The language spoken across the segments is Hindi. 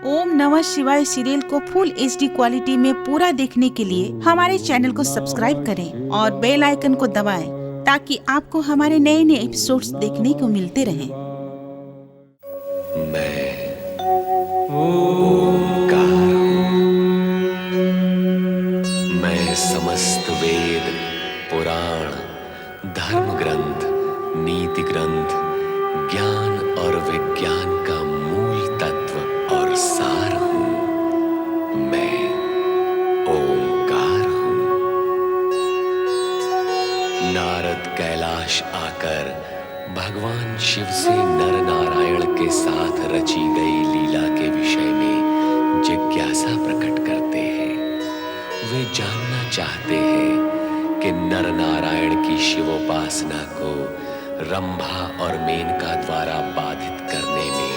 ओम नमः शिवाय सीरियल को फुल HD क्वालिटी में पूरा देखने के लिए हमारे चैनल को सब्सक्राइब करें और बेल आइकन को दबाएं ताकि आपको हमारे नए नए एपिसोड्स देखने को मिलते रहें। मैं ओंकार हूं। मैं समस्त वेद, पुराण, धर्म ग्रंथ, नीति ग्रंथ, ज्ञान और विज्ञान का मूल तत्व और सार हूं। मैं ओंकार हूं। नारद कैलाश आकर भगवान शिव से नर नारायण के साथ रची गई लीला के विषय में जिज्ञासा प्रकट करते हैं। वे जानना चाहते हैं कि नर नारायण की शिवोपासना को रंभा और मेनका द्वारा बाधित करने में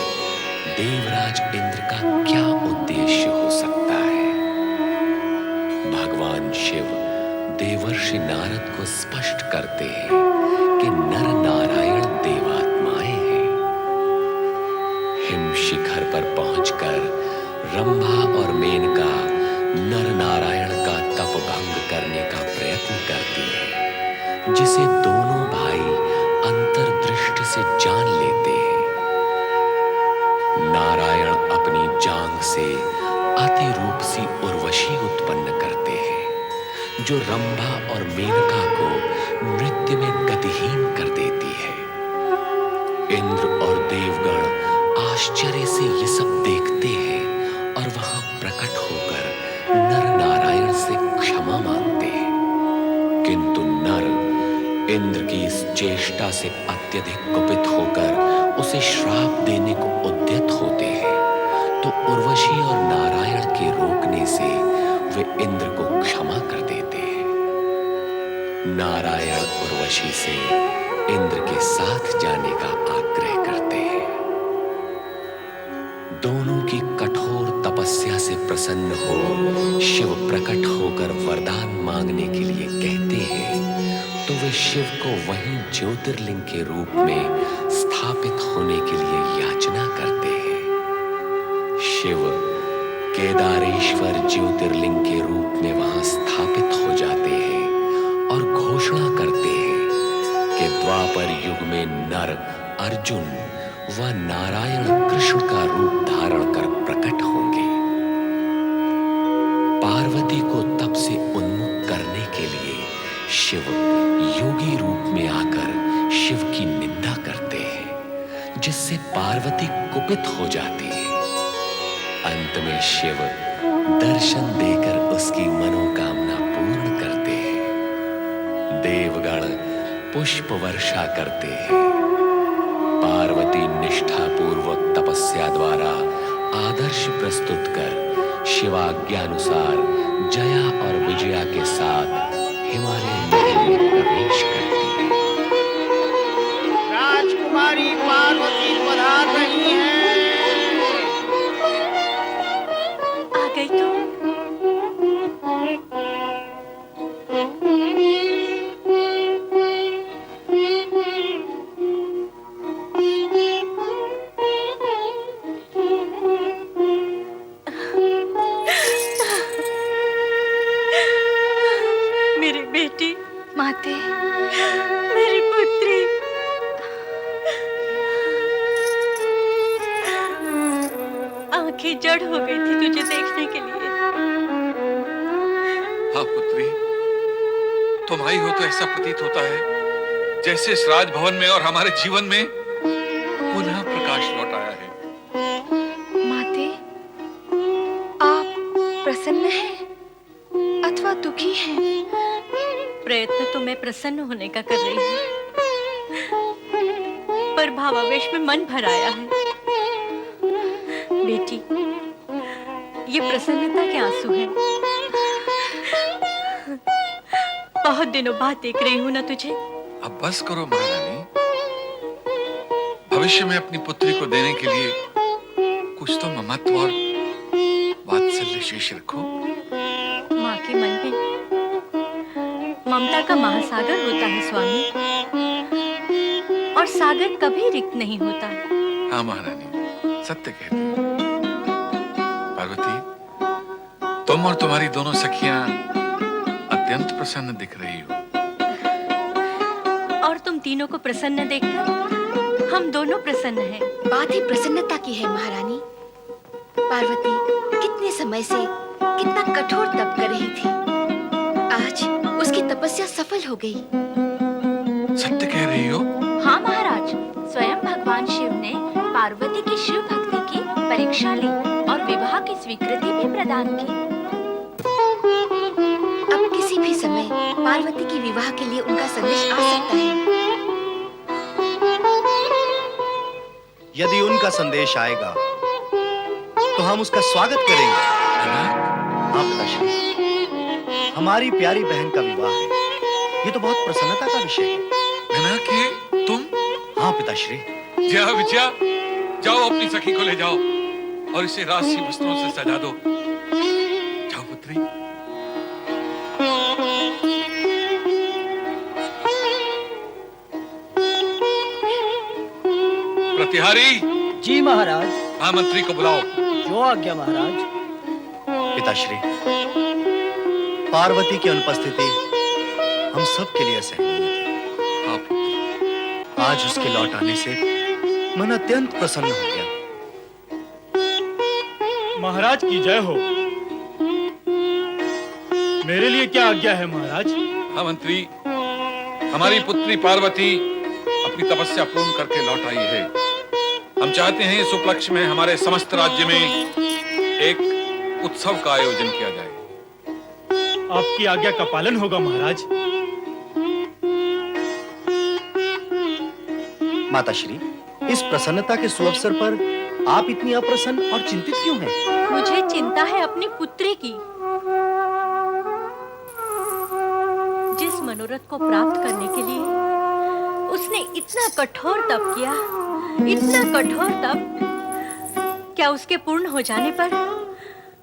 देवराज इंद्र का क्या उद्देश्य हो सकता है। भगवान शिव देवर्षि नारद को स्पष्ट करते हैं कि नर नारायण देवात्माएं हैं। हिम शिखर पर पहुंचकर रंभा और मेनका नर नारायण का तप भंग करने का प्रयत्न करती है, जिसे दोनों भाई अंतर्दृष्टि से जान लेते हैं। नारायण अपनी जांग से अतिरूप सी उर्वशी उत्पन्न करते हैं, जो रंभा और मेनका को नृत्य में गतिहीन कर देती है। इंद्र और देवगण आश्चर्य से ये सब देखते हैं और वहां प्रकट होकर नर नारायण से क्षमा मांगते हैं। किंतु नर इंद्र की इस चेष्टा से अत्यधिक कुपित होकर उसे श्राप देने को उद्यत होते हैं, तो उर्वशी और नारायण के रोकने से वे इंद्र को क्षमा कर देते हैं। नारायण उर्वशी से इंद्र के साथ जाने का आग्रह करते हैं। दोनों की कठोर तपस्या से प्रसन्न हो शिव प्रकट होकर वरदान मांगने के लिए कहते हैं, तो वे शिव को वहीं ज्योतिर्लिंग के रूप में स्थापित होने के लिए याचना करते हैं। शिव केदारेश्वर ज्योतिर्लिंग के रूप में वहां स्थापित हो जाते हैं और घोषणा करते हैं कि द्वापर युग में नर अर्जुन व नारायण कृष्ण का रूप धारण कर प्रकट होंगे। पार्वती को तप से उन्मुख करने के लिए शिव योगी रूप में आकर शिव की निंदा करते हैं, जिससे पार्वती कुपित हो जाती है। अंत में शिव दर्शन देकर उसकी मनोकामना पूर्ण करते हैं। देवगण पुष्प वर्षा करते हैं। पार्वती निष्ठापूर्वक तपस्या द्वारा आदर्श प्रस्तुत कर शिवाज्ञानुसार जया और विजया के साथ हिमालय महल में प्रवेश करती है। राजकुमारी पार्वती पधार रही हैं। आ गई तो मेरी बेटी, माते, मेरी पुत्री। आंखें जड़ हो गई थी तुझे देखने के लिए। हाँ पुत्री, तुम आई हो तो ऐसा प्रतीत होता है जैसे इस राजभवन में और हमारे जीवन में पुनः प्रकाश लौट आया है। माते, आप प्रसन्न हैं अथवा दुखी हैं? प्रयत्न तो मैं प्रसन्न होने का कर रही हूँ, पर भावावेश में मन भर आया है। बेटी, ये प्रसन्नता के आंसू हैं। बहुत दिनों बाद देख रही हूँ ना तुझे। अब बस करो महारानी। भविष्य में अपनी पुत्री को देने के लिए कुछ तो ममत्व और वात्सल्य शेष रखो। माँ के मन में ममता का महासागर होता है स्वामी, और सागर कभी रिक्त नहीं होता। हाँ महारानी, सत्य कहती हो। पार्वती, तुम और तुम्हारी दोनों सखियां अत्यंत प्रसन्न दिख रही हो। और तुम तीनों को प्रसन्न देखकर हम दोनों प्रसन्न हैं। बात ही प्रसन्नता की है महारानी। पार्वती कितने समय से कितना कठोर तप कर रही थी, आज उसकी तपस्या सफल हो गई। सत्य कह रही हो? हाँ महाराज, स्वयं भगवान शिव ने पार्वती की शिव भक्ति की परीक्षा ली और विवाह की स्वीकृति भी प्रदान की। अब किसी भी समय पार्वती की विवाह के लिए उनका संदेश आ सकता है। यदि उनका संदेश आएगा तो हम उसका स्वागत करेंगे। हाँ पिताश्री, हमारी प्यारी बहन का विवाह है, ये तो बहुत प्रसन्नता का विषय है। मीनाक्षी, तुम? हाँ पिताश्री। जया विजया, जाओ अपनी सखी को ले जाओ और इसे राशि वस्त्रों से सजा दो। जाओ पुत्री। प्रतिहारी जी महाराज। महामंत्री को बुलाओ। जो आज्ञा महाराज। पिताश्री, पार्वती की अनुपस्थिति हम सब के लिए असहनीय थी। हाँ पुत्र। आज उसके लौट आने से मन अत्यंत प्रसन्न हो गया। महाराज की जय हो। मेरे लिए क्या आज्ञा है महाराज? हाँ मंत्री, हमारी पुत्री पार्वती अपनी तपस्या पूर्ण करके लौट आई है। हम चाहते हैं इस उपलक्ष्य में हमारे समस्त राज्य में एक उत्सव का आयोजन किया जाए। आपकी आज्ञा का पालन होगा महाराज। माताश्री, इस प्रसन्नता के सुअवसर पर आप इतनी अप्रसन्न और चिंतित क्यों हैं? मुझे चिंता है अपनी पुत्री की। जिस मनोरथ को प्राप्त करने के लिए उसने इतना कठोर तप किया, इतना कठोर तप, क्या उसके पूर्ण हो जाने पर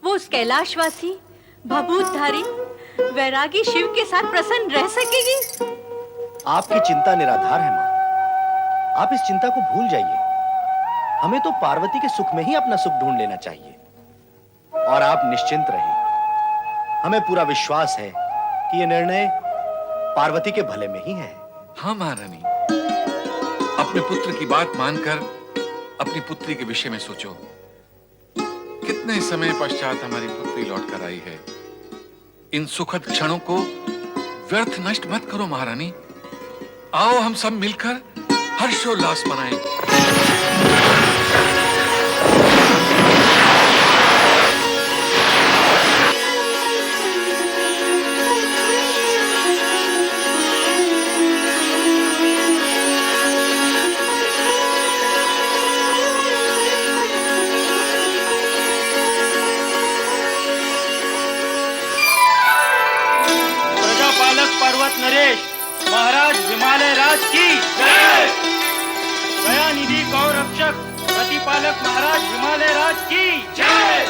वो उस कैलाशवासी भभूतधारी वैरागी शिव के साथ प्रसन्न रह सकेगी? आपकी चिंता निराधार है मां। आप इस चिंता को भूल जाइए। हमें तो पार्वती के सुख में ही अपना सुख ढूंढ लेना चाहिए। और आप निश्चिंत रहें। हमें पूरा विश्वास है कि यह निर्णय पार्वती के भले में ही है। हाँ महारानी, अपने पुत्र की बात मानकर अपनी पुत्री के विषय में सोचो। कितने समय पश्चात हमारी पुत्री लौट कर आई है। इन सुखद क्षणों को व्यर्थ नष्ट मत करो महारानी। आओ हम सब मिलकर हर्षोल्लास मनाएं। पर्वत नरेश महाराज हिमालय राज की जय। दया निधि गौ रक्षक प्रतिपालक महाराज हिमालय राज की जय।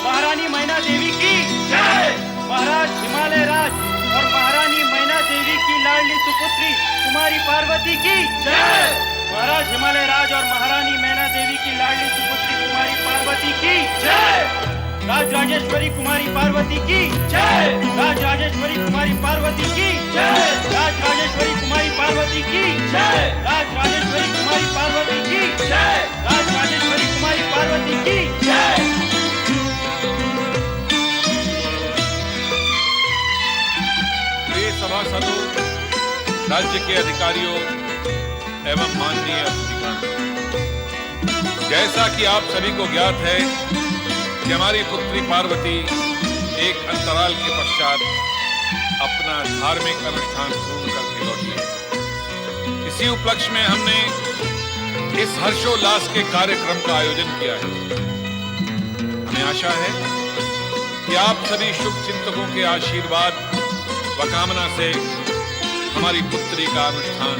महारानी मैना देवी की जय। महाराज हिमालय राज और महारानी मैना देवी की लाडली सुपुत्री कुमारी पार्वती की जय। महाराज हिमालय राज और महारानी मैना देवी की लाडली सुपुत्री कुमारी पार्वती की जय। राज राजेश्वरी कुमारी पार्वती की जय। राज राजेश्वरी कुमारी पार्वती की जय। राज राजेश्वरी कुमारी पार्वती की जय। राज राजेश्वरी कुमारी पार्वती की जय। राज राजेश्वरी कुमारी पार्वती की जय। प्रिय सभासदों, राज्य के अधिकारियों एवं माननीय अतिथिगण, जैसा कि आप सभी को ज्ञात है कि हमारी पुत्री पार्वती एक अंतराल के पश्चात अपना धार्मिक अनुष्ठान पूर्ण करके लौटी है। इसी उपलक्ष्य में हमने इस हर्षोल्लास के कार्यक्रम का आयोजन किया है। हमें आशा है कि आप सभी शुभ चिंतकों के आशीर्वाद व कामना से हमारी पुत्री का अनुष्ठान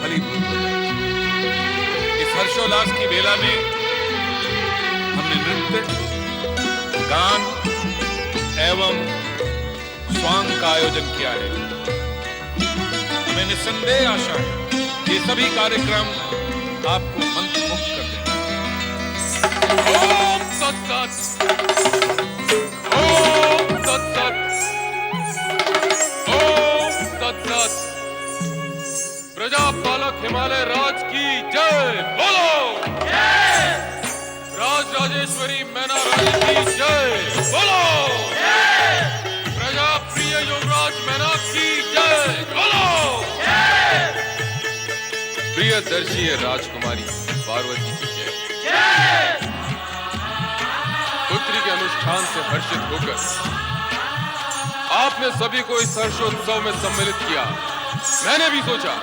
फलीभूत हो जाए। इस हर्षोल्लास की बेला में हमने नृत्य, गान एवं स्वांग का आयोजन किया है। हमें निस्संदेह आशा है कि सभी कार्यक्रम आपको मंत्रमुग्ध कर देंगे। ओम तत्सत। राजेश्वरी मैना रानी की जय। बोलो प्रजा प्रिय युवराज मैना की जय। बोलो प्रियदर्शी राजकुमारी पार्वती की जय। पुत्री के अनुष्ठान से हर्षित होकर आपने सभी को इस हर्षोत्सव में सम्मिलित किया। मैंने भी सोचा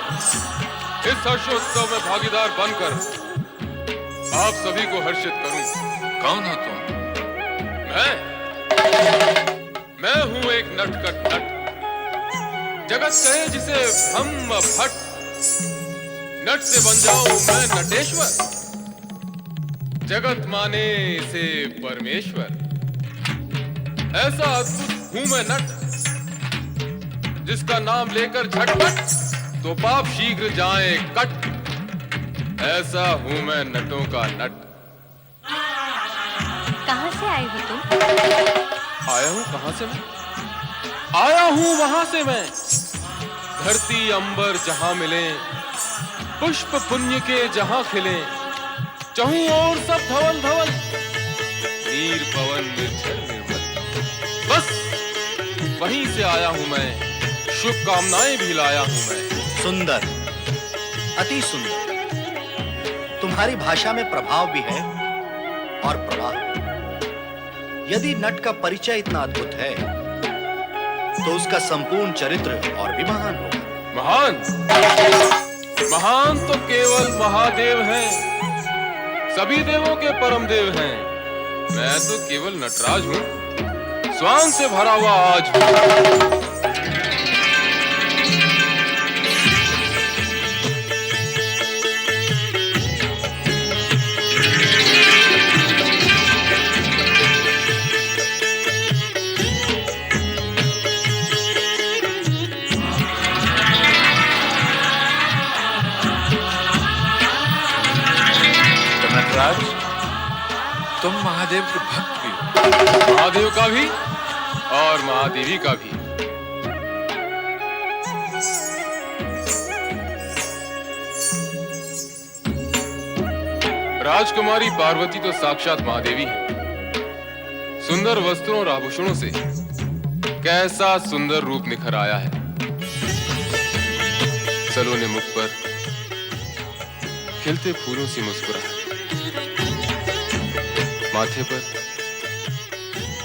इस हर्षोत्सव में भागीदार बनकर आप सभी को हर्षित करूं। कौन हो तुम? मैं हूं एक नटखट नट। जगत कहे जिसे हम भट्ट। नट से बन जाऊं मैं नटेश्वर। जगत माने से परमेश्वर। ऐसा अद्भुत हूं मैं नट जिसका नाम लेकर झटपट तो पाप शीघ्र जाए कट। ऐसा हूं मैं नटों का नट। कहाँ से आए हो तुम? आया हूं कहां से मैं? आया हूं वहां से मैं। धरती अंबर जहां मिले, पुष्प पुण्य के जहां खिले, चहूं और सब धवल धवल, नीर पवन निर्झर निर्मल। बस वहीं से आया हूं मैं, शुभकामनाएं भी लाया हूं मैं। सुंदर, अति सुंदर। तुम्हारी भाषा में प्रभाव भी है और प्रवाह भी। यदि नट का परिचय इतना अद्भुत है तो उसका संपूर्ण चरित्र और भी महान होगा। महान? महान तो केवल महादेव हैं। सभी देवों के परम देव हैं। मैं तो केवल नटराज हूं, स्वांग से भरा हुआ आज हूं। नटराज, तुम महादेव के भक्त भी हो। महादेव का भी और महादेवी का भी। राजकुमारी पार्वती तो साक्षात महादेवी है। सुंदर वस्त्रों और आभूषणों से कैसा सुंदर रूप निखर आया है। सलोने मुख पर खिलते फूलों से मुस्कुराहट, माथे पर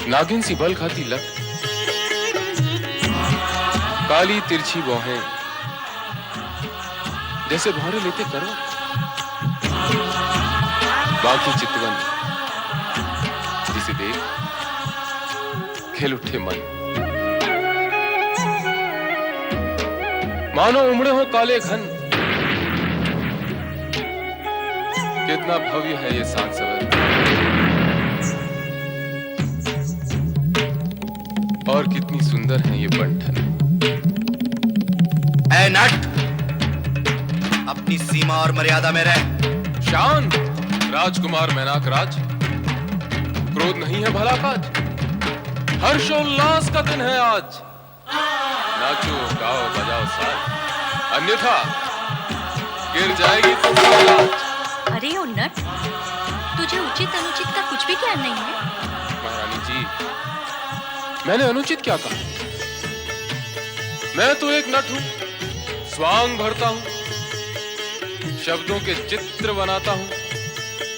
नागिन सी बल खाती लट, काली तिरछी भौहें जैसे भौरे लेते करवट, बाकी चितवन जिसे देख खिल उठे मन, मानो उमड़े हो काले घन। कितना भव्य है ये सांसवर और कितनी सुंदर है ये बंठन। ऐ नट, अपनी सीमा और मर्यादा में रह। शांत राजकुमार मैनाक राज, क्रोध नहीं है भला काज। हर्षोल्लास का दिन है आज, नाचो गाओ बजाओ साज, अन्यथा गिर जाएगी तुम्हारी लाज। अरे ओ नट, तुझे उचित अनुचित का कुछ भी ज्ञान नहीं है? महारानी जी, मैंने अनुचित क्या कहा? मैं तो एक नट हूं, स्वांग भरता हूं, शब्दों के चित्र बनाता हूं।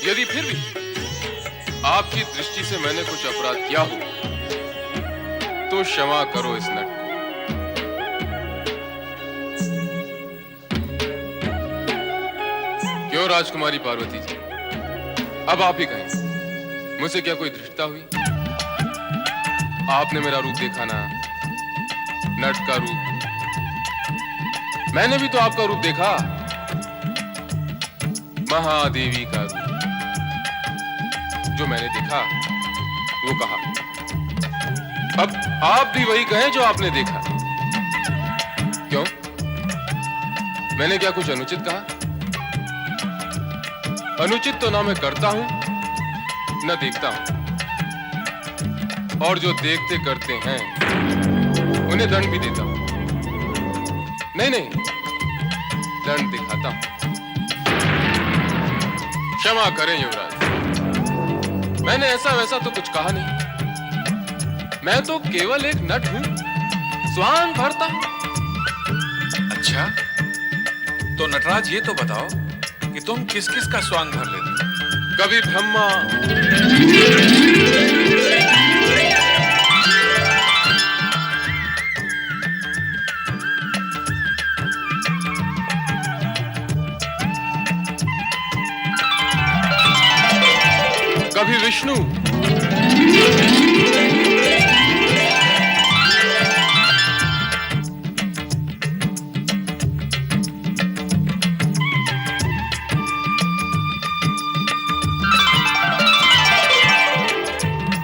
यदि फिर भी आपकी दृष्टि से मैंने कुछ अपराध किया हो तो क्षमा करो इस नट को। क्यों राजकुमारी पार्वती जी, अब आप ही कहें, मुझसे क्या कोई धृष्टता हुई? आपने मेरा रूप देखा ना, नट का रूप। मैंने भी तो आपका रूप देखा, महादेवी का रूप। जो मैंने देखा वो कहा, अब आप भी वही कहें जो आपने देखा। क्यों, मैंने क्या कुछ अनुचित कहा? अनुचित तो ना मैं करता हूं न देखता हूं, और जो देखते करते हैं उन्हें दंड भी देता हूं। नहीं, दंड दिखाता हूं। क्षमा करें युवराज, मैंने ऐसा वैसा तो कुछ कहा नहीं। मैं तो केवल एक नट हूं, स्वांग भरता हूं। अच्छा, तो नटराज ये तो बताओ कि तुम किस किस का स्वांग भर लेते हो? कभी ब्रह्मा, कभी विष्णु,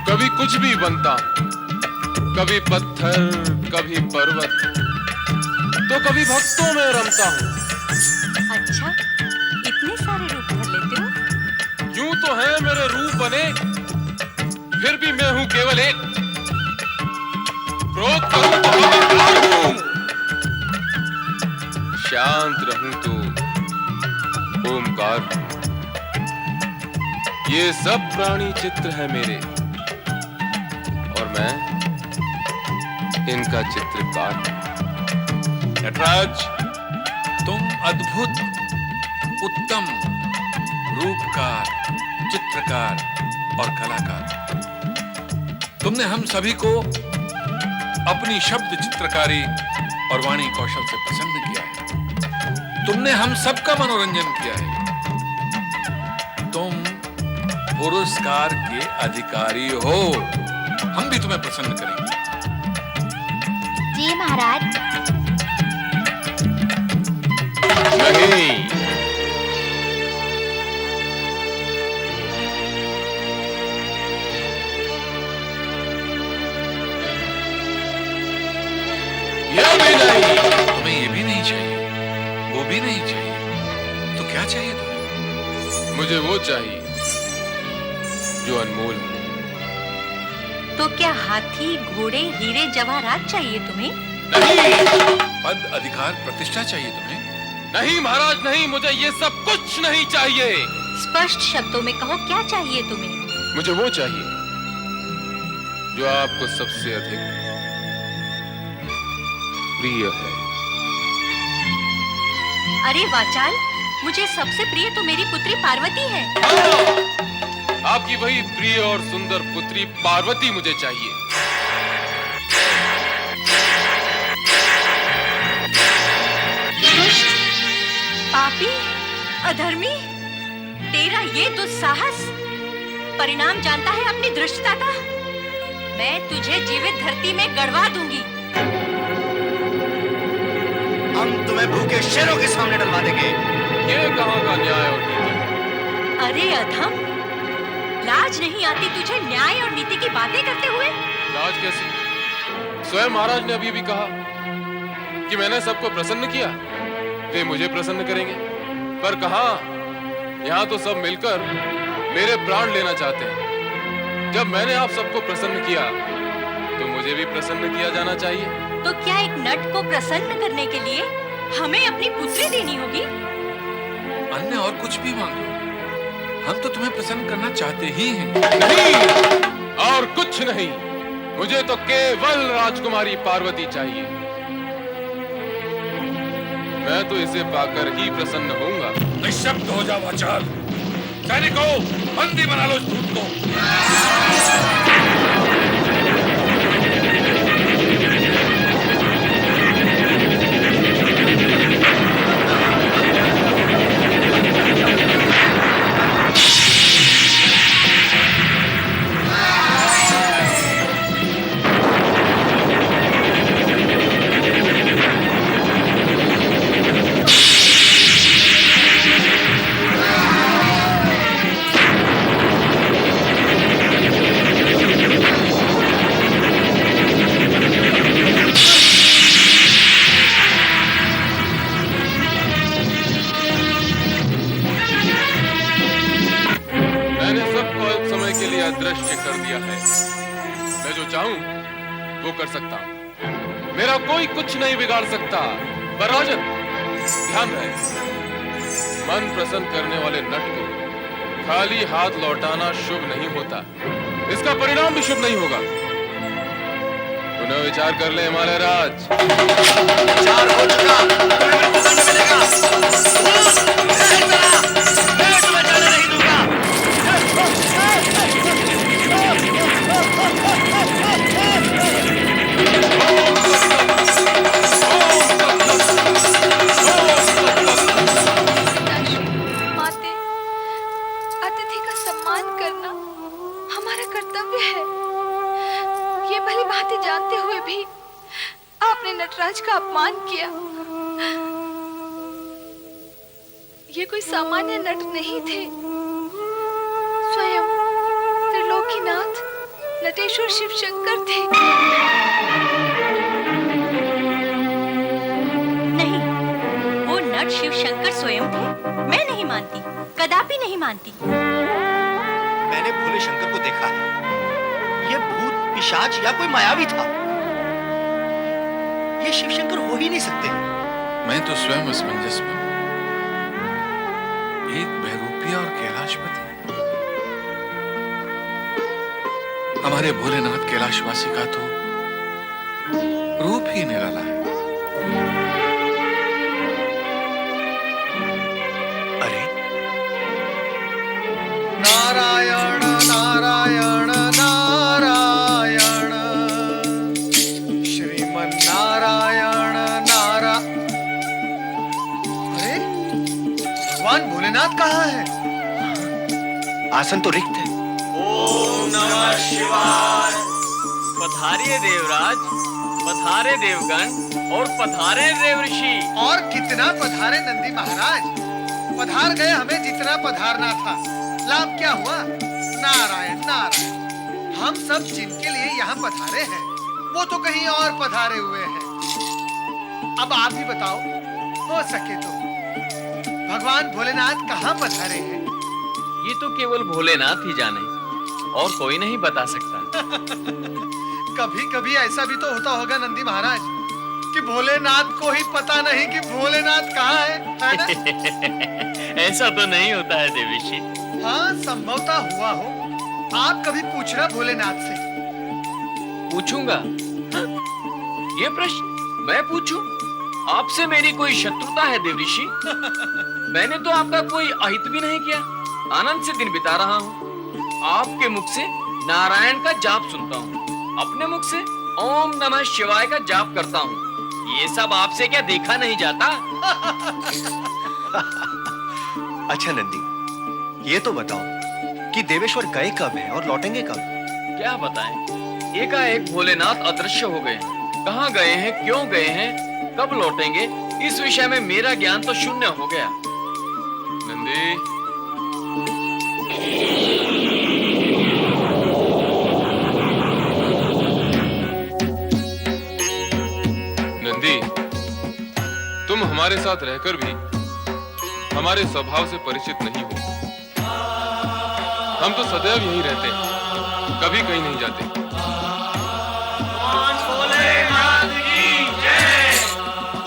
कभी कुछ भी बनता, कभी पत्थर, कभी पर्वत, तो कभी भक्तों में रमता हूं। अच्छा, इतने सारे रूप धर लेते हो? यूं तो है मेरे रूप अनेक, फिर भी मैं हूं केवल एक। क्रोध करूं तो अहंकार हूं, शांत रहूं तो ओमकार हूं। ये सब प्राणी चित्र है मेरे, और मैं इनका चित्रकार हूं। नटराज, तुम अद्भुत, उत्तम रूपकार, चित्रकार और कलाकार। तुमने हम सभी को अपनी शब्द चित्रकारी और वाणी कौशल से प्रसन्न किया है। तुमने हम सबका मनोरंजन किया है। तुम पुरस्कार के अधिकारी हो। हम भी तुम्हें प्रसन्न करेंगे। जी महाराज। नहीं, ये भी नहीं। तुम्हें ये भी नहीं चाहिए, वो भी नहीं चाहिए, तो क्या चाहिए तुम्हें? मुझे वो चाहिए जो अनमोल हो। तो क्या हाथी, घोड़े, हीरे जवाहरात चाहिए तुम्हें? नहीं, पद, अधिकार, प्रतिष्ठा चाहिए तुम्हें? नहीं महाराज नहीं, मुझे ये सब कुछ नहीं चाहिए। स्पष्ट शब्दों में कहो, क्या चाहिए तुम्हें? मुझे वो चाहिए जो आपको सबसे अधिक प्रिय है। अरे वाचाल, मुझे सबसे प्रिय तो मेरी पुत्री पार्वती है। हाँ, आपकी वही प्रिय और सुंदर पुत्री पार्वती मुझे चाहिए। दुष्ट, पापी, अधर्मी, तेरा ये दुस्साहस परिणाम जानता है अपनी धृष्टता का। मैं तुझे जीवित धरती में गड़वा दूंगी। हम तुम्हें भूखे शेरों के सामने डलवा देंगे। ये कहाँ का न्याय और नीति? अरे अधम, लाज नहीं आती तुझे न्याय और नीति की बातें करते हुए? लाज कैसी? स्वयं महाराज ने अभी भी कहा कि मैंने सबको प्रसन्न किया, वे मुझे प्रसन्न करेंगे। पर कहा, यहाँ तो सब मिलकर मेरे प्राण लेना चाहते हैं। जब मैंने आप सबको प्रसन्न किया, तो मुझे भी प्रसन्न किया जाना चाहिए। तो क्या एक नट को प्रसन्न करने के लिए हमें अपनी पुत्री देनी होगी? अन्य और कुछ भी मांगो, हम तो तुम्हें प्रसन्न करना चाहते ही हैं। नहीं, और कुछ नहीं। मुझे तो केवल राजकुमारी पार्वती चाहिए। मैं तो इसे पाकर ही प्रसन्न होऊंगा। निशब्द हो जा वाचाल। सैनिकों, बंदी बना लो इस दूत को। अदृश्य कर दिया है। मैं जो चाहूं वो कर सकता हूं। मेरा कोई कुछ नहीं बिगाड़ सकता। पर राजन, ध्यान रहे, मन प्रसन्न करने वाले नट को खाली हाथ लौटाना शुभ नहीं होता, इसका परिणाम भी शुभ नहीं होगा। पुनः विचार कर ले हिमालय राज। विचार हो चुका, तुम्हें मृत्युदंड मिलेगा। मैं तुम्हें जाने नहीं दूंगा। माते, अतिथि का सम्मान करना हमारा कर्तव्य है। ये भली भांति जानते हुए भी आपने नटराज का अपमान किया। ये कोई सामान्य नट नहीं थे, स्वयं त्रिलोकीनाथ नटेश्वर शिव शंकर थे। नहीं, वो नट शिव शंकर स्वयं थे। मैं नहीं मानती, कदापि नहीं मानती। मैंने भोले शंकर को देखा है। ये भूत पिशाच या कोई मायावी था। ये शिव शंकर हो ही नहीं सकते। मैं तो स्वयं असमंजस में हूं। एक बहरूपिया और कैलाशपति। हमारे भोलेनाथ कैलाशवासी का तो रूप ही निराला है। अरे नारायण नारायण नारायण श्रीमन नारायण नारा। अरे भगवान भोलेनाथ कहाँ है? आसन तो रिक्त है। ओम नमः शिवाय। पधारिए देवराज, पधारे देवगण और पधारे देवऋषि। और कितना पधारे नंदी महाराज। पधार गए हमें जितना पधारना था। लाभ क्या हुआ? नारायण नारायण। हम सब जिनके लिए यहाँ पधारे हैं वो तो कहीं और पधारे हुए हैं। अब आप ही बताओ, हो सके तो भगवान भोलेनाथ कहाँ पधारे हैं? ये तो केवल भोलेनाथ ही जाने, और कोई नहीं बता सकता। कभी कभी ऐसा भी तो होता होगा नंदी महाराज कि भोलेनाथ को ही पता नहीं कि भोलेनाथ कहाँ है ना? ऐसा तो नहीं होता है देवऋषि। हाँ, संभवतः हुआ हो। आप कभी पूछना भोलेनाथ से। पूछूंगा। ये प्रश्न मैं पूछूं? आपसे मेरी कोई शत्रुता है देवऋषि? मैंने तो आपका कोई अहित भी नहीं किया। आनंद से दिन बिता रहा हूँ। आपके मुख से नारायण का जाप सुनता हूँ, अपने मुख से ओम नमः शिवाय का जाप करता हूँ। ये सब आपसे क्या देखा नहीं जाता? अच्छा नंदी, ये तो बताओ कि देवेश्वर गए कब हैं और लौटेंगे कब? क्या बताएं? एकाएक भोलेनाथ अदृश्य हो गए। कहाँ गए हैं, क्यों गए हैं, कब लौटेंगे, इस विषय में मेरा ज्ञान तो शून्य हो गया। नंदी, नंदी, तुम हमारे साथ रहकर भी हमारे स्वभाव से परिचित नहीं हो। हम तो सदैव यही रहते हैं, कभी कहीं नहीं जाते। भोलेनाथ की जय,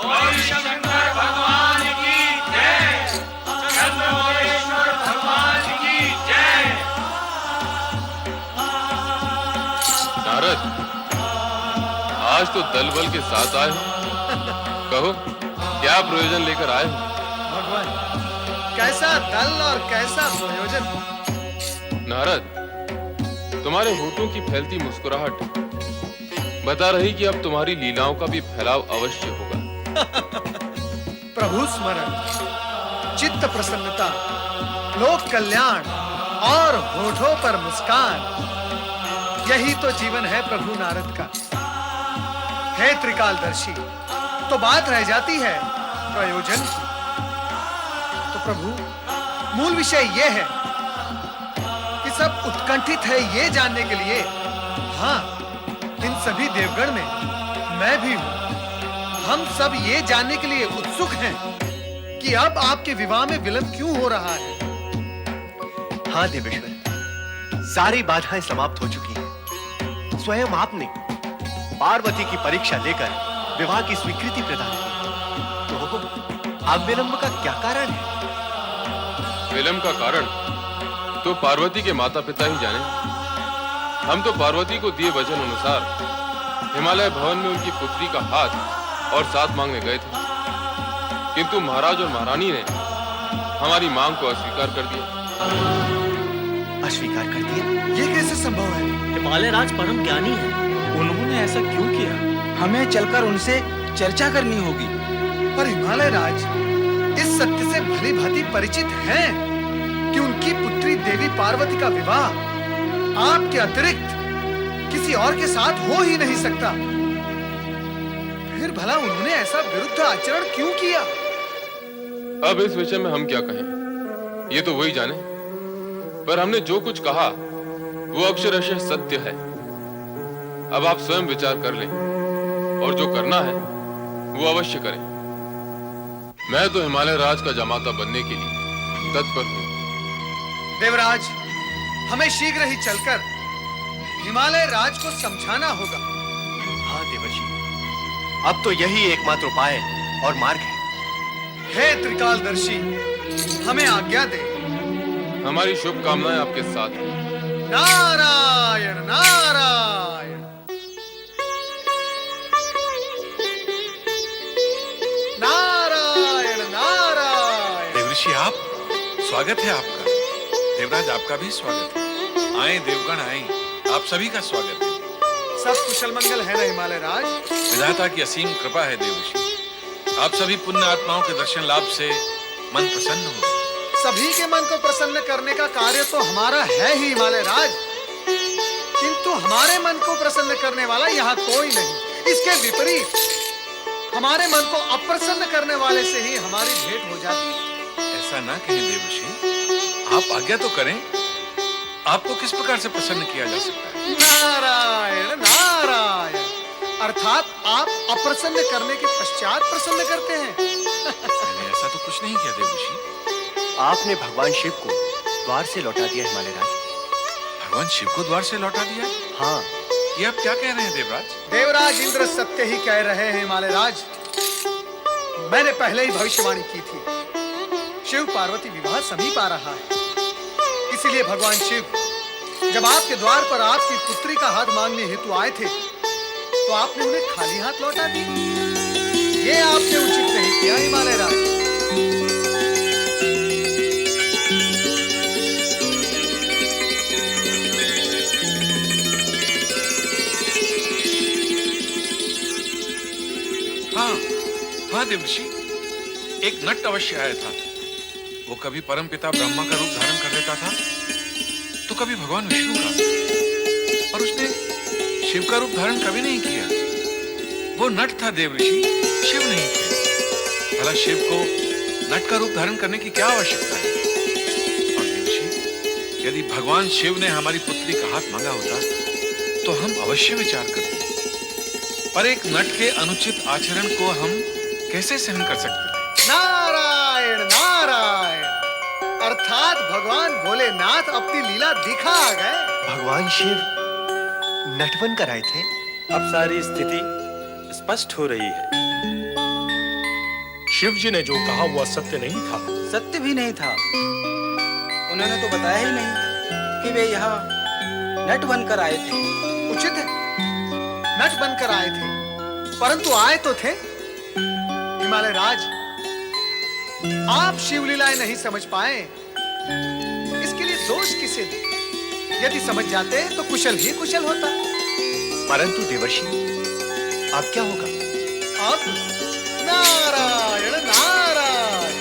गौरी शंकर भगवान की जय, चंद्रमौलेश्वर भगवान की जय। नारद, आज तो दल बल के साथ आए हो। कहो, क्या प्रयोजन लेकर आए हो? भगवान, कैसा दल और कैसा प्रयोजन। नारद, तुम्हारे होठों की फैलती मुस्कुराहट बता रही कि अब तुम्हारी लीलाओं का भी फैलाव अवश्य होगा। प्रभु स्मरण, चित्त प्रसन्नता, लोक कल्याण और होठों पर मुस्कान, यही तो जीवन है प्रभु नारद का। हे त्रिकालदर्शी, तो बात रह जाती है प्रयोजन की। तो प्रभु, मूल विषय यह है कि सब उत्कंठित है ये जानने के लिए। हाँ, इन सभी देवगण में मैं भी हूं। हम सब ये जानने के लिए उत्सुक हैं कि अब आपके विवाह में विलंब क्यों हो रहा है। हाँ देवेश्वर, सारी बाधाएं समाप्त हो चुकी हैं। स्वयं आपने पार्वती की परीक्षा लेकर विवाह की स्वीकृति प्रदान की। तो अब विलंब का क्या कारण है? विलंब का कारण तो पार्वती के माता पिता ही जाने। हम तो पार्वती को दिए वचन अनुसार हिमालय भवन में उनकी पुत्री का हाथ और साथ मांगने गए थे, किंतु महाराज और महारानी ने हमारी मांग को अस्वीकार कर दिया। अस्वीकार कर दिया? ये कैसे संभव है? हिमालय राज परम ज्ञानी है, उन्होंने ऐसा क्यों किया? हमें चलकर उनसे चर्चा करनी होगी। पर हिमालय राज इस सत्य से भली भांति परिचित हैं कि उनकी पुत्री देवी पार्वती का विवाह आपके अतिरिक्त किसी और के साथ हो ही नहीं सकता। फिर भला उन्होंने ऐसा विरुद्ध आचरण क्यों किया? अब इस विषय में हम क्या कहें, ये तो वही जाने। पर हमने जो कुछ कहा वो अक्षरशः सत्य है। अब आप स्वयं विचार कर लें और जो करना है वो अवश्य करें। मैं तो हिमालय राज का जमाता बनने के लिए तत्पर हूं। देवराज, हमें शीघ्र ही चलकर हिमालय राज को समझाना होगा। हाँ देवर्षि, अब तो यही एकमात्र उपाय और मार्ग है। हे त्रिकालदर्शी, हमें आज्ञा दे। हमारी शुभकामनाएं आपके साथ हैं। नारायण नारायण नारायण नारायण। देवर्षि आप, स्वागत है आपका। देवराज आपका भी स्वागत है। आए देवगण आए, आप सभी का स्वागत है। सब कुशल मंगल है ना हिमालय राज? विधाता की असीम कृपा है देवर्षि। आप सभी पुण्य आत्माओं के दर्शन लाभ से मन प्रसन्न हो। सभी के मन को प्रसन्न करने का कार्य तो हमारा है ही हिमालय राज, किंतु हमारे मन को प्रसन्न करने वाला यहाँ कोई नहीं। इसके विपरीत हमारे मन को अप्रसन्न करने वाले से ही हमारी भेंट हो जाती है। ऐसा ना कहें देवर्षि, आप आज्ञा तो करें। आपको किस प्रकार से प्रसन्न किया जा सकता है? नारायण नारायण, अर्थात आप अप्रसन्न करने के पश्चात प्रसन्न करते हैं। मैंने ऐसा तो कुछ नहीं किया देवर्षि। आपने भगवान शिव को द्वार से लौटा दिया हिमालय राज। भगवान शिव को द्वार से लौटा दिया? हाँ। ये आप क्या कह रहे हैं देवराज? देवराज इंद्र सत्य ही कह रहे हैं हिमालय राज। मैंने पहले ही भविष्यवाणी की थी, शिव पार्वती विवाह समीप आ रहा है। इसीलिए भगवान शिव जब आपके द्वार पर आपकी पुत्री का हाथ मांगने हेतु आए थे तो आपने उन्हें खाली हाथ लौटा दी। ये आपने उचित नहीं किया हिमालय राज। हाँ हाँ देवर्षि, एक नट अवश्य आया था। वो कभी परम पिता ब्रह्मा का रूप धारण कर लेता था तो कभी भगवान विष्णु का, और उसने शिव का रूप धारण कभी नहीं किया। वो नट था देवर्षि, शिव नहीं थे। भला शिव को नट का रूप धारण करने की क्या आवश्यकता है? और देवर्षि, यदि भगवान शिव ने हमारी पुत्री का हाथ मांगा होता तो हम अवश्य विचार करते, पर एक नट के अनुचित आचरण को हम कैसे सहन कर सकते थे? नारायण नारायण, अर्थात भगवान भोलेनाथ अपनी लीला दिखा गए। भगवान शिव नटवन कर आए थे। अब सारी स्थिति स्पष्ट हो रही है। शिव जी ने जो कहा वो असत्य नहीं था। सत्य भी नहीं था। उन्होंने तो बताया ही नहीं कि वे यहाँ नट बनकर आए थे। उचित है, नट बनकर आए थे, परंतु आए तो थे। हिमालय राज, आप शिवलीलाएं नहीं समझ पाए, इसके लिए दोष किसे दे? यदि समझ जाते तो कुशल ही कुशल होता। परंतु देवर्षि, अब क्या होगा? अब नारायण नारायण,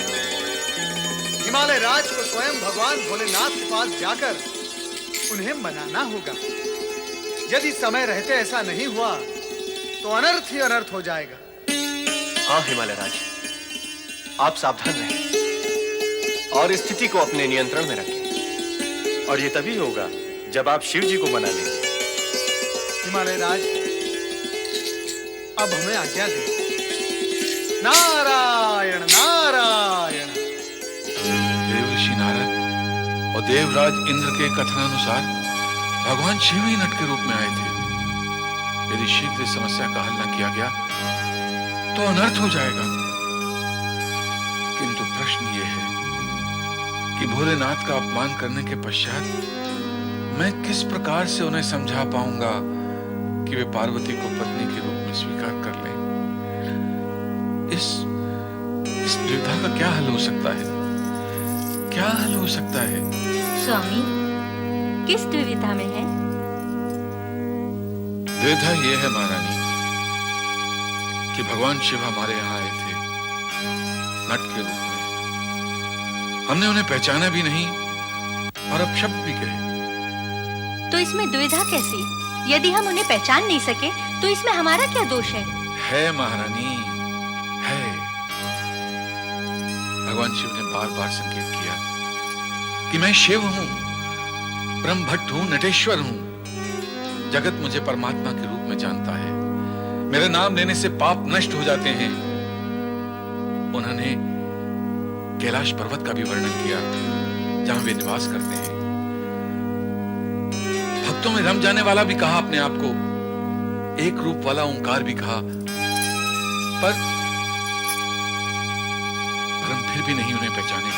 हिमालय राज को स्वयं भगवान भोलेनाथ के पास जाकर उन्हें मनाना होगा। यदि समय रहते ऐसा नहीं हुआ तो अनर्थ ही अनर्थ हो जाएगा। हाँ हिमालय राज, आप सावधान रहें और स्थिति को अपने नियंत्रण में रखें। और ये तभी होगा जब आप शिव जी को मना लेंगे। हिमालय राज, अब हमें आज्ञा दें। नारायण नारायण। देवर्षि नारद और देवराज इंद्र के कथनानुसार भगवान शिव ही नट के रूप में आए थे। यदि शीघ्र इस समस्या का हल न किया गया तो अनर्थ हो जाएगा। किंतु प्रश्न ये है कि भोलेनाथ का अपमान करने के पश्चात मैं किस प्रकार से उन्हें समझा पाऊंगा कि वे पार्वती को पत्नी के रूप में स्वीकार कर लें। इस दुविधा का क्या हल हो सकता है? क्या हल हो सकता है? स्वामी, किस दुविधा में है? दुविधा यह है महारानी कि भगवान शिव हमारे यहाँ आए थे नट के रूप में। हमने उन्हें पहचाना भी नहीं और अपशब्द भी कहे। तो इसमें दुविधा कैसी? यदि हम उन्हें पहचान नहीं सके तो इसमें हमारा क्या दोष है? है महारानी, है। भगवान शिव ने बार बार संकेत किया कि मैं शिव हूं, ब्रह्म भट्ट हूं, नटेश्वर हूं। जगत मुझे परमात्मा के रूप में जानता है। मेरे नाम लेने से पाप नष्ट हो जाते हैं। उन्होंने कैलाश पर्वत का भी वर्णन किया जहां वे निवास करते हैं। भक्तों में रम जाने वाला भी कहा अपने आप को, एक रूप वाला ओंकार भी कहा, पर हम फिर भी नहीं उन्हें पहचाने।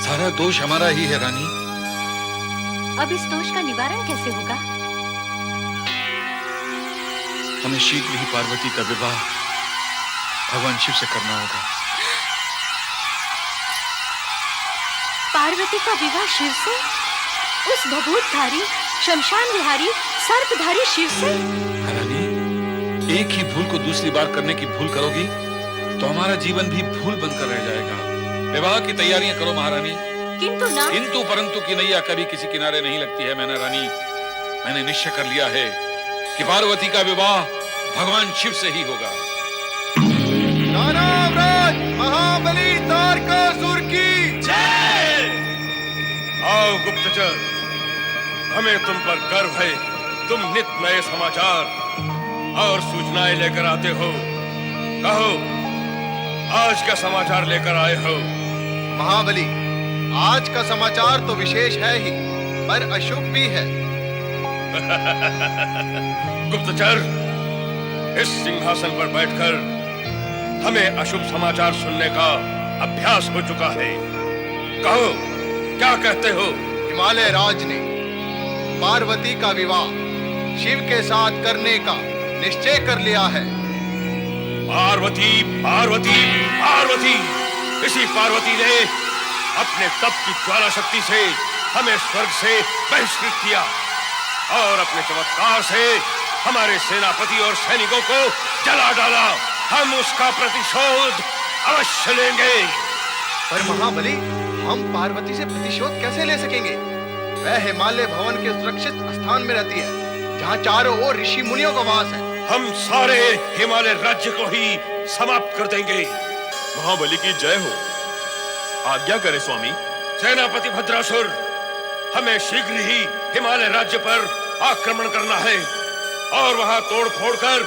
सारा दोष हमारा ही है रानी। अब इस दोष का निवारण कैसे होगा? हमें शीघ्र ही पार्वती का विवाह भगवान शिव से करना होगा। पार्वती का विवाह शिव से? उस भभूतधारी, शमशान विहारी, सर्पधारी शिव से? रानी, एक ही भूल को दूसरी बार करने की भूल करोगी तो हमारा जीवन भी भूल बनकर रह जाएगा। विवाह की तैयारियां करो महारानी। किंतु परंतु की नैया कभी किसी किनारे नहीं लगती है मैना रानी। मैंने निश्चय कर लिया है कि पार्वती का विवाह भगवान शिव से ही होगा। दानवराज महाबली तारकासुर की जय। आओ गुप्तचर, हमें तुम पर गर्व है। तुम नित नए समाचार और सूचनाएं लेकर आते हो। कहो, आज का समाचार लेकर आए हो? महाबली, आज का समाचार तो विशेष है ही, पर अशुभ भी है। गुप्तचर, इस सिंहासन पर बैठकर हमें अशुभ समाचार सुनने का अभ्यास हो चुका है। कहो, क्या कहते हो? हिमालय राज ने पार्वती का विवाह शिव के साथ करने का निश्चय कर लिया है। पार्वती, पार्वती, पार्वती! इसी पार्वती ने अपने तप की ज्वाला शक्ति से हमें स्वर्ग से बहिष्कृत किया और अपने चमत्कार से हमारे सेनापति और सैनिकों को जला डाला। हम उसका प्रतिशोध अवश्य लेंगे। पर महाबली, हम पार्वती से प्रतिशोध कैसे ले सकेंगे? वह हिमालय भवन के सुरक्षित स्थान में रहती है जहाँ चारों ओर ऋषि मुनियों का वास है। हम सारे हिमालय राज्य को ही समाप्त कर देंगे। महाबली की जय हो। आज्ञा करे स्वामी। सेनापति भद्रासुर, हमें शीघ्र ही हिमालय राज्य पर आक्रमण करना है और वहां तोड़ फोड़ कर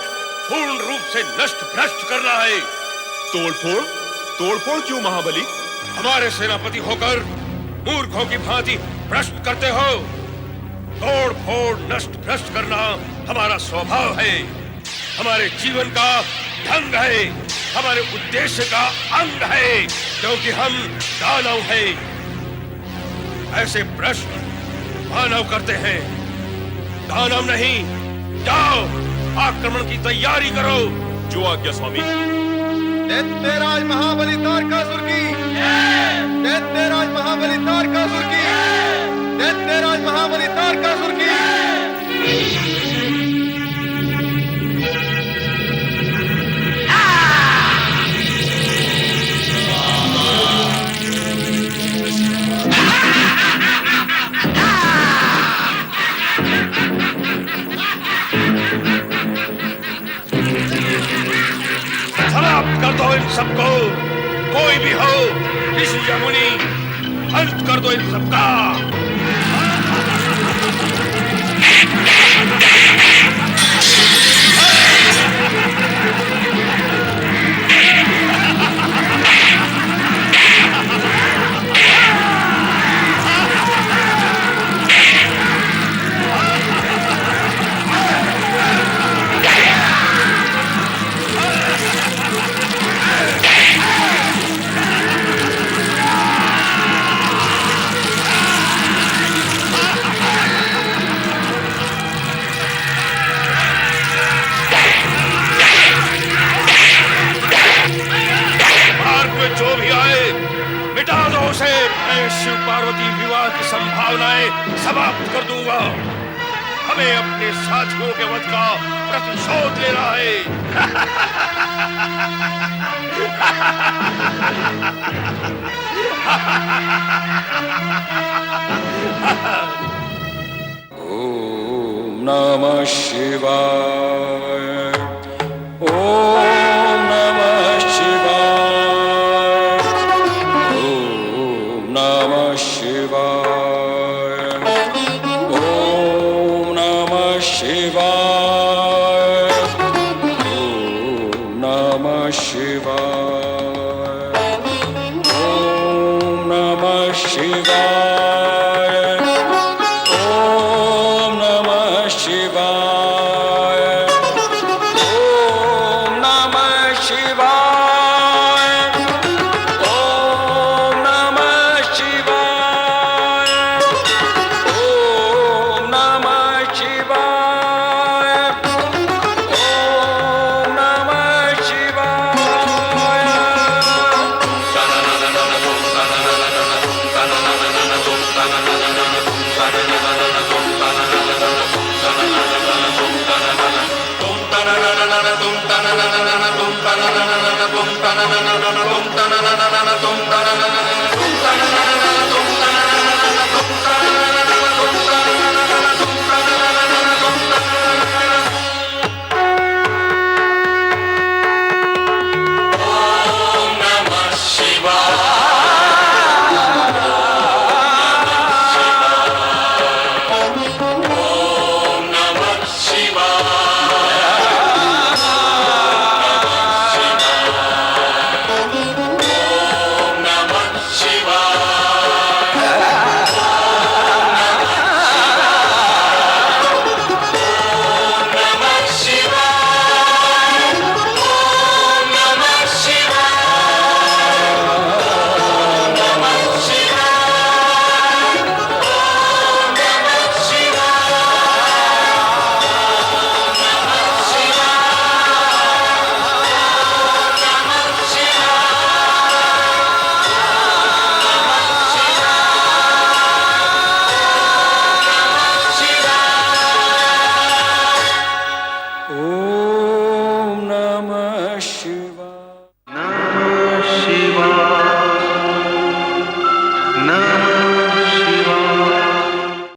पूर्ण रूप से नष्ट भ्रष्ट करना है। तोड़ फोड़ क्यों महाबली? हमारे सेनापति होकर मूर्खों की भांति भ्रष्ट करते हो। तोड़ फोड़ नष्ट भ्रष्ट करना हमारा स्वभाव है, हमारे जीवन का ढंग है, हमारे उद्देश्य का अंग है, क्योंकि हम दानव हैं। ऐसे भ्रष्ट मानव करते हैं, दानव नहीं। जाओ, आक्रमण की तैयारी करो। जो आज्ञा स्वामी। दैत्यराज महाबली तारकासुर की जय। दैत्यराज महाबली तारकासुर की जय। दैत्यराज महाबली तारकासुर की समाप्त कर दो इन सबको, कोई भी हो, ऋषि या मुनि, अंत कर दो इन सबका। समाप्त कर दूंगा। हमें अपने साथियों के वध का प्रतिशोध लेना है। ओम नमः शिवाय। ओम नमः शिवाय। ओम नमः शिवाय। ओम नमः शिवाय। ओम नमः शिवाय। ओम नमः शिवाय। ओम नमः शिवाय। ओम नमः शिवाय। ओम नमः शिवाय। ओम नमः शिवाय। ओम नमः शिवाय।